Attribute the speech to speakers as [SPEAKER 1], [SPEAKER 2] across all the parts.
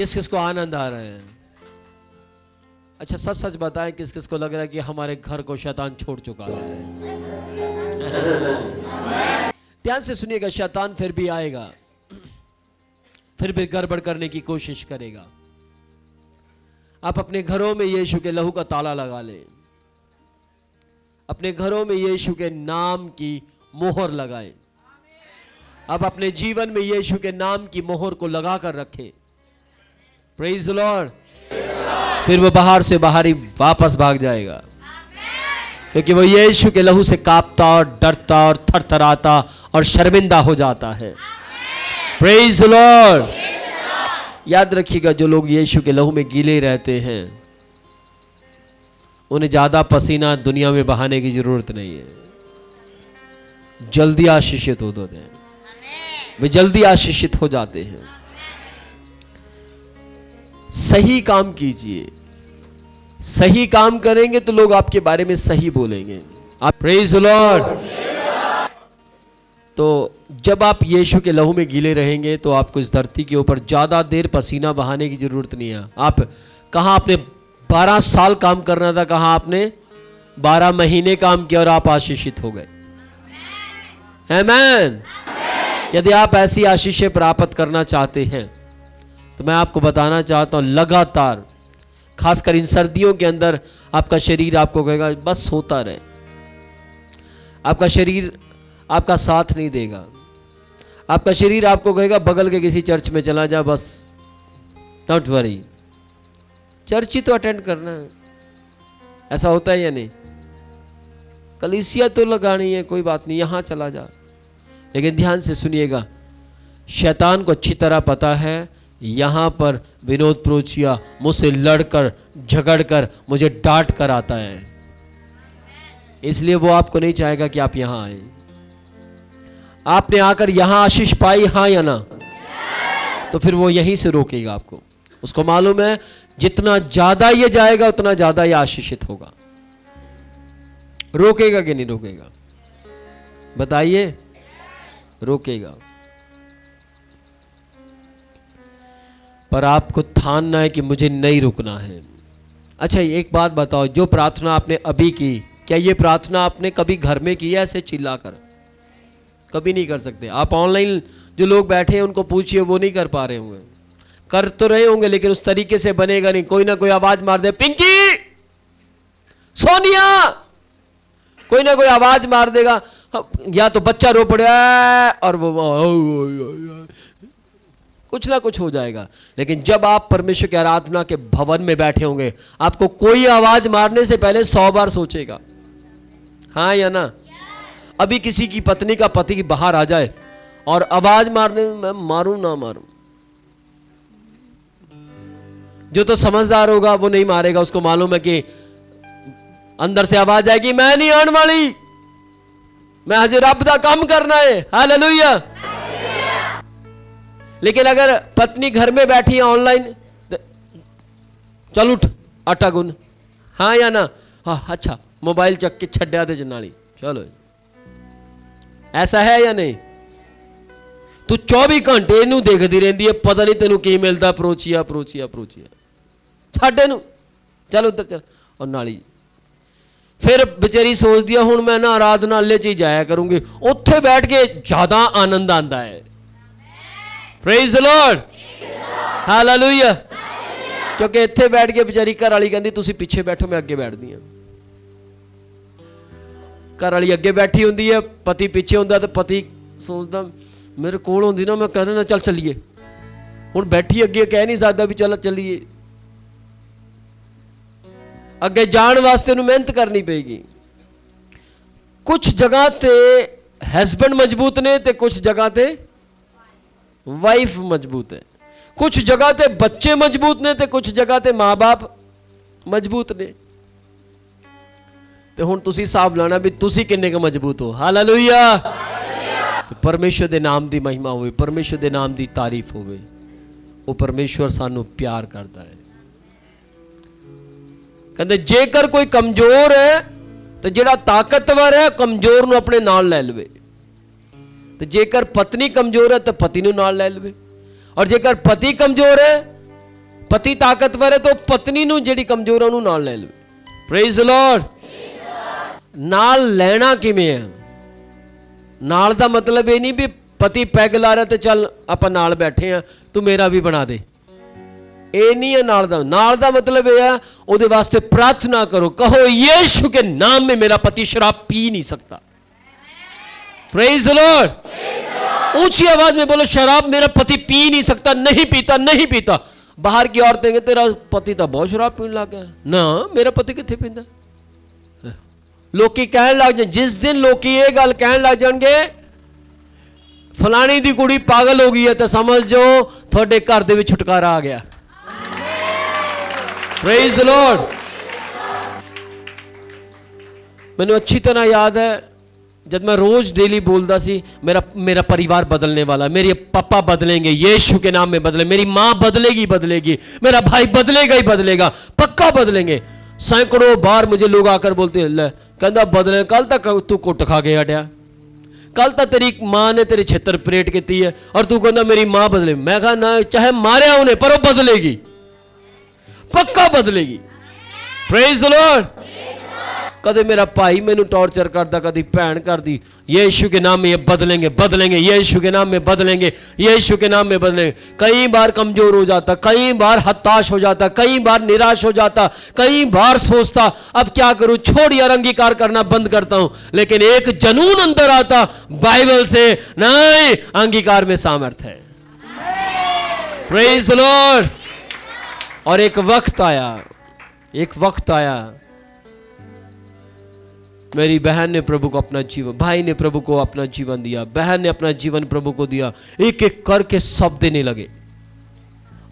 [SPEAKER 1] किस किस को आनंद आ रहे हैं? अच्छा सच सच बताएं, किस किस को लग रहा है कि हमारे घर को शैतान छोड़ चुका है? ध्यान से सुनिएगा, शैतान फिर भी आएगा, फिर भी गड़बड़ करने की कोशिश करेगा। आप अपने घरों में यीशु के लहू का ताला लगा लें, अपने घरों में यीशु के नाम की मोहर लगाएं। आप अपने जीवन में यीशु के नाम की मोहर को लगा कर रखें। Praise the Lord. फिर वो बाहर से बाहर ही वापस भाग जाएगा, क्योंकि वो यीशु के लहू से कांपता और डरता और थरथराता और शर्मिंदा हो जाता है। Praise the Lord. याद रखिएगा, जो लोग यीशु के लहू में गीले रहते हैं उन्हें ज्यादा पसीना दुनिया में बहाने की जरूरत नहीं है, जल्दी आशीषित होते हैं, वे जल्दी आशीषित हो जाते हैं। सही काम कीजिए, सही काम करेंगे तो लोग आपके बारे में सही बोलेंगे। आप प्रेज द लॉर्ड। तो जब आप यीशु के लहू में गीले रहेंगे तो आपको इस धरती के ऊपर ज्यादा देर पसीना बहाने की जरूरत नहीं है। आप कहां आपने 12 साल काम करना था, कहां आपने 12 महीने काम किया और आप आशीषित हो गए। आमीन। यदि आप ऐसी आशीषें प्राप्त करना चाहते हैं तो मैं आपको बताना चाहता हूं, लगातार खासकर इन सर्दियों के अंदर आपका शरीर आपको कहेगा बस सोता रहे। आपका शरीर आपका साथ नहीं देगा। आपका शरीर आपको कहेगा बगल के किसी चर्च में चला जा, बस डोंट वरी, चर्च ही तो अटेंड करना है। ऐसा होता है या नहीं? कलीसिया तो लगानी है, कोई बात नहीं, यहां चला जा। लेकिन ध्यान से सुनिएगा, शैतान को अच्छी तरह पता है यहां पर विनोद प्रोचिया मुझसे लड़कर झगड़कर मुझे डांट कर आता है, इसलिए वो आपको नहीं चाहेगा कि आप यहां आए। आपने आकर यहां आशीष पाई, हां या ना? तो फिर वो यहीं से रोकेगा आपको। उसको मालूम है जितना ज्यादा ये जाएगा उतना ज्यादा ये आशीषित होगा। रोकेगा कि नहीं रोकेगा? बताइए, रोकेगा। पर आपको ठानना है कि मुझे नहीं रुकना है। अच्छा एक बात बताओ, जो प्रार्थना आपने अभी की, क्या ये प्रार्थना आपने कभी घर में की है ऐसे चिल्लाकर? कभी नहीं कर सकते। आप ऑनलाइन जो लोग बैठे हैं उनको पूछिए, वो नहीं कर पा रहे होंगे। कर तो रहे होंगे लेकिन उस तरीके से बनेगा नहीं। कोई ना कोई आवाज मार दे, पिंकी, सोनिया, कोई ना कोई आवाज मार देगा, या तो बच्चा रो पड़े और वो कुछ ना कुछ हो जाएगा। लेकिन जब आप परमेश्वर की आराधना के भवन में बैठे होंगे, आपको कोई आवाज मारने से पहले 100 बार सोचेगा, हाँ या ना? अभी किसी की पत्नी का पति बाहर आ जाए और आवाज मारने में, मैं मारूं ना मारूं, जो तो समझदार होगा वो नहीं मारेगा। उसको मालूम है कि अंदर से आवाज आएगी, मैं नहीं आने वाली, मैं हजे रब दा काम करना है। हालेलुया। लेकिन अगर पत्नी घर में बैठी है ऑनलाइन, चल उठ आटा गुन, हाँ या ना? हाँ अच्छा, मोबाइल चक के छड्या दे जनाली, चलो। ऐसा है या नहीं? तू 24 घंटे इनू देखती रहती है, पता नहीं तेनू की मिलता, प्रोचिया प्रोचिया प्रोचिया, छड्ड इनू, चल उधर चल। और नाली फिर बेचारी सोचती है हुण मैं ना आराधनालय च ही जाया करूंगी, उत्थे बैठ के ज्यादा आनंद आता है। Praise the Lord, hallelujah. क्योंकि इत्थे बैठ के बेचारी घर वाली कहती तुसी पीछे बैठो, मैं अगे बैठदी हां। घर वाली अगे बैठी होंदी है, पति पीछे होंदा, तो पति सोचदा मेरे कोल होंदी ना, मैं कह देना चल चलिए। हुण बैठी अगे कह नहीं सकदा भी चल चलिए, अगे जाण वास्ते उन्हें मेहनत करनी पेगी। कुछ जगह ते हस्बैंड मजबूत ने ते कुछ जगह ते वाइफ मजबूत है, कुछ जगह ते बच्चे मजबूत ने ते कुछ जगह ते मां बाप मजबूत ने। ते हुण तुसी हिसाब लाना भी तुसी किन्ने क मजबूत हो। हालेलुया। तो परमेश्वर दे नाम दी महिमा होवे, परमेश्वर दे नाम दी तारीफ होवे। वो परमेश्वर सानू प्यार करता है। कहते जेकर कोई कमजोर है तो जेड़ा ताकतवर है कमजोर नू अपने नाल ले लवे, तो जेकर पत्नी कमजोर है तो पति नू नाल ले लवे, और जेकर पति कमजोर है पति ताकतवर है तो पत्नी ਨੂੰ ਜਿਹੜੀ ਕਮਜ਼ੋਰ ਉਹਨੂੰ ਨਾਲ ਲੈ ਲਵੇ। Praise the Lord. ਨਾਲ ਲੈਣਾ ਕਿਵੇਂ ਹੈ? ਨਾਲ ਦਾ ਮਤਲਬ ਇਹ ਨਹੀਂ ਵੀ ਪਤੀ ਪੈਗ ਲਾ ਰਿਹਾ ਤੇ ਚੱਲ ਆਪਾਂ ਨਾਲ ਬੈਠੇ ਆ ਤੂੰ ਮੇਰਾ ਵੀ ਬਣਾ ਦੇ, ਇਹ ਨਹੀਂ ਹੈ ਨਾਲ ਦਾ। ਨਾਲ ਦਾ ਮਤਲਬ ਇਹ ਹੈ ਉਹਦੇ ਵਾਸਤੇ ਪ੍ਰਾਰਥਨਾ ਕਰੋ, ਕਹੋ ਯीशु के नाम में मेरा पति शराब पी नहीं सकता। Praise the Lord. ऊंची आवाज में बोलो शराब मेरा पति पी नहीं सकता, नहीं पीता, नहीं पीता। बाहर की औरतें कहेंगे तेरा पति तो बहुत शराब पीने लग गया ना, मेरा पति कितने पींदा। लोकी कहन लग जाए, जिस दिन लोकी ये गल कहन लग जाएंगे फलानी दी कुड़ी पागल हो गई है तो समझ जाओ थोड़े घर दे विच छुटकारा आ गया। Praise the Lord. मैंने अच्छी तरह याद है जब मैं रोज डेली बोलता सी मेरा परिवार बदलने वाला, मेरे पापा बदलेंगे, यीशु के नाम में बदले, मेरी माँ बदलेगी बदलेगी, मेरा भाई बदलेगा ही बदलेगा, पक्का बदलेंगे। सैकड़ों बार मुझे लोग आकर बोलते ले कहता बदले, कल तक तू कुट खा के हटिया, कल तक तेरी माँ ने तेरी छितर परेड की है और तू कहता मेरी माँ बदले। मैं कहा ना, चाहे मारे उन्हें पर वो बदलेगी, पक्का बदलेगी। Praise the Lord. कदे मेरा भाई मैनू टॉर्चर करता, कभी भैन करती, यीशु के नाम में ये बदलेंगे बदलेंगे, यीशु के नाम में बदलेंगे, यीशु के नाम में बदलेंगे। कई बार कमजोर हो जाता, कई बार हताश हो जाता, कई बार निराश हो जाता, कई बार सोचता अब क्या करूं, छोड़ यार अंगीकार करना बंद करता हूं। लेकिन एक जनून अंदर आता बाइबल से, नहीं अंगीकार में सामर्थ है। Praise the Lord. और एक वक्त आया मेरी बहन ने प्रभु को अपना जीवन, भाई ने प्रभु को अपना जीवन दिया, बहन ने अपना जीवन प्रभु को दिया, एक एक करके सब देने लगे।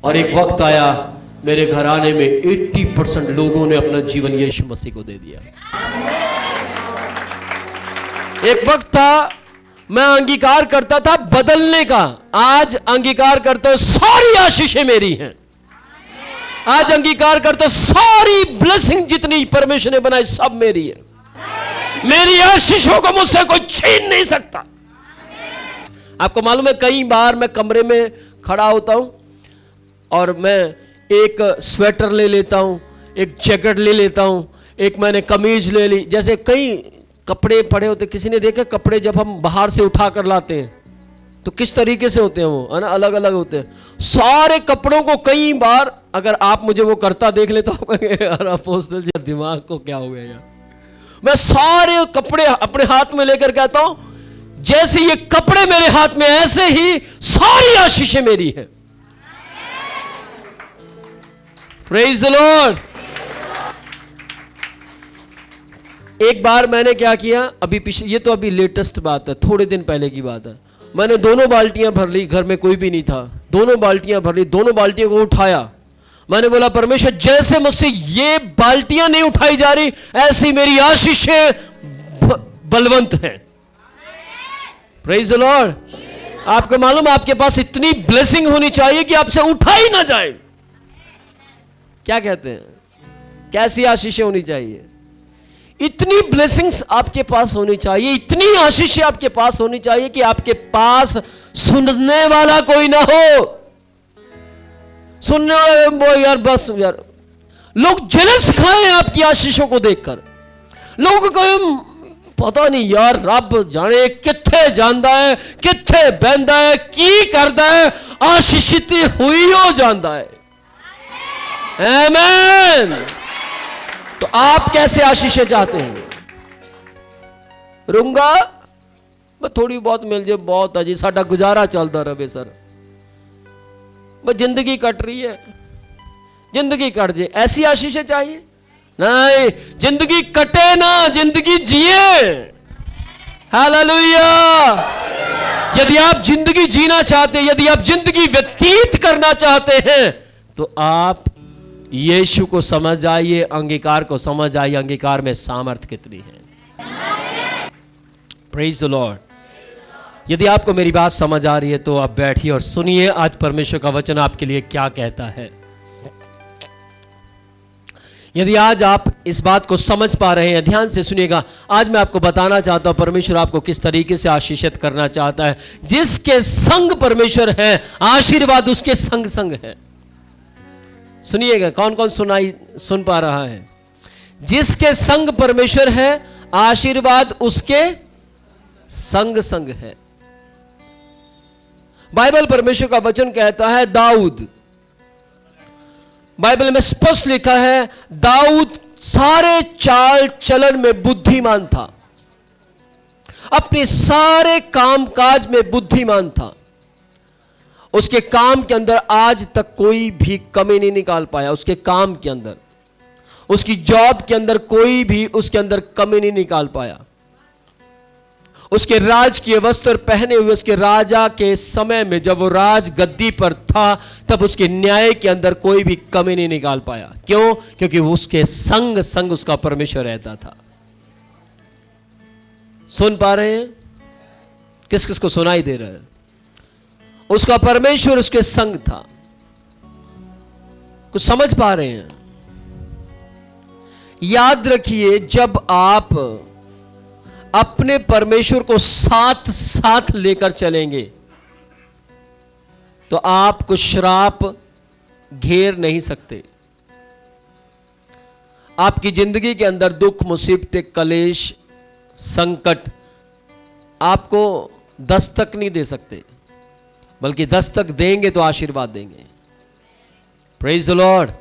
[SPEAKER 1] और एक वक्त आया मेरे घराने में 80% लोगों ने अपना जीवन यीशु मसीह को दे दिया। एक वक्त था मैं अंगीकार करता था बदलने का, आज अंगीकार करता हूं सारी आशीषें मेरी हैं। आज अंगीकार करता हूं सारी ब्लेसिंग जितनी परमेश्वर ने बनाई सब मेरी है। मेरी आशीषों को मुझसे कोई छीन नहीं सकता। आपको मालूम है कई बार मैं कमरे में खड़ा होता हूं और मैं एक स्वेटर ले लेता हूं, एक जैकेट ले लेता हूं, एक मैंने कमीज ले ली। जैसे कई कपड़े पड़े होते, किसी ने देखा कपड़े जब हम बाहर से उठा कर लाते हैं तो किस तरीके से होते हैं वो, है ना, अलग अलग होते हैं। सारे कपड़ों को कई बार अगर आप मुझे वो करता देख ले तो आप कहेंगे यार अपोस्टल जी दिमाग को क्या हो गया यार। मैं सारे कपड़े अपने हाथ में लेकर कहता हूं जैसे ये कपड़े मेरे हाथ में ऐसे ही सारी आशीषें मेरी है। Praise the Lord. एक बार मैंने क्या किया, अभी पीछे, ये तो अभी लेटेस्ट बात है, थोड़े दिन पहले की बात है। मैंने दोनों बाल्टियां भर ली, घर में कोई भी नहीं था, दोनों बाल्टियां भर ली, दोनों बाल्टियों को उठाया। मैंने बोला परमेश्वर जैसे मुझसे ये बाल्टियां नहीं उठाई जा रही ऐसी मेरी आशीषें बलवंत हैं। Praise the Lord. आपको मालूम आपके पास इतनी ब्लेसिंग होनी चाहिए कि आपसे उठाई ना जाए। क्या कहते हैं, कैसी आशीषें होनी चाहिए? इतनी ब्लेसिंग्स आपके पास होनी चाहिए, इतनी आशीषें आपके पास होनी चाहिए कि आपके पास सुनने वाला कोई ना हो। सुनने वाले यार बस यार लोग जेलस खाएं आपकी आशीषों को देखकर। लोग कहें पता नहीं यार रब जाने किथे जांदा है, किथे बहंदा है, की करदा है, आशीषित हुई हो जांदा है। आमीन। तो आप कैसे आशीषें चाहते हैं? रूंगा मैं थोड़ी बहुत मिल जाए बहुत है जी, साडा गुजारा चलता रहे सर, बस जिंदगी कट रही है, जिंदगी कट जाए ऐसी आशीषें चाहिए? नहीं, जिंदगी कटे ना, जिंदगी जिए। हालेलुया। यदि आप जिंदगी जीना चाहते हैं, यदि आप जिंदगी व्यतीत करना चाहते हैं तो आप यीशु को समझ जाइए, अंगीकार को समझ आइए, अंगीकार में सामर्थ कितनी है। Praise the Lord. यदि आपको मेरी बात समझ आ रही है तो आप बैठिए और सुनिए आज परमेश्वर का वचन आपके लिए क्या कहता है। यदि आज आप इस बात को समझ पा रहे हैं, ध्यान से सुनिएगा। आज मैं आपको बताना चाहता हूं परमेश्वर आपको किस तरीके से आशीषित करना चाहता है। जिसके संग परमेश्वर है, आशीर्वाद उसके संग संग है। सुनिएगा, कौन कौन सुन पा रहा है? जिसके संग परमेश्वर है, आशीर्वाद उसके संग संग है। बाइबल परमेश्वर का वचन कहता है, दाऊद, बाइबल में स्पष्ट लिखा है, दाऊद सारे चाल चलन में बुद्धिमान था, अपने सारे कामकाज में बुद्धिमान था। उसके काम के अंदर आज तक कोई भी कमी नहीं निकाल पाया। उसके काम के अंदर, उसकी जॉब के अंदर कोई भी उसके अंदर कमी नहीं निकाल पाया। उसके राज के वस्त्र पहने हुए उसके राजा के समय में, जब वो राज गद्दी पर था, तब उसके न्याय के अंदर कोई भी कमी नहीं निकाल पाया। क्यों? क्योंकि उसके संग संग उसका परमेश्वर रहता था। सुन पा रहे हैं? किस किस को सुनाई दे रहा है? उसका परमेश्वर उसके संग था। कुछ समझ पा रहे हैं? याद रखिए, जब आप अपने परमेश्वर को साथ साथ लेकर चलेंगे तो आपको श्राप घेर नहीं सकते। आपकी जिंदगी के अंदर दुख, मुसीबतें, कलेश, संकट आपको दस्तक नहीं दे सकते, बल्कि दस्तक देंगे तो आशीर्वाद देंगे। Praise the Lord.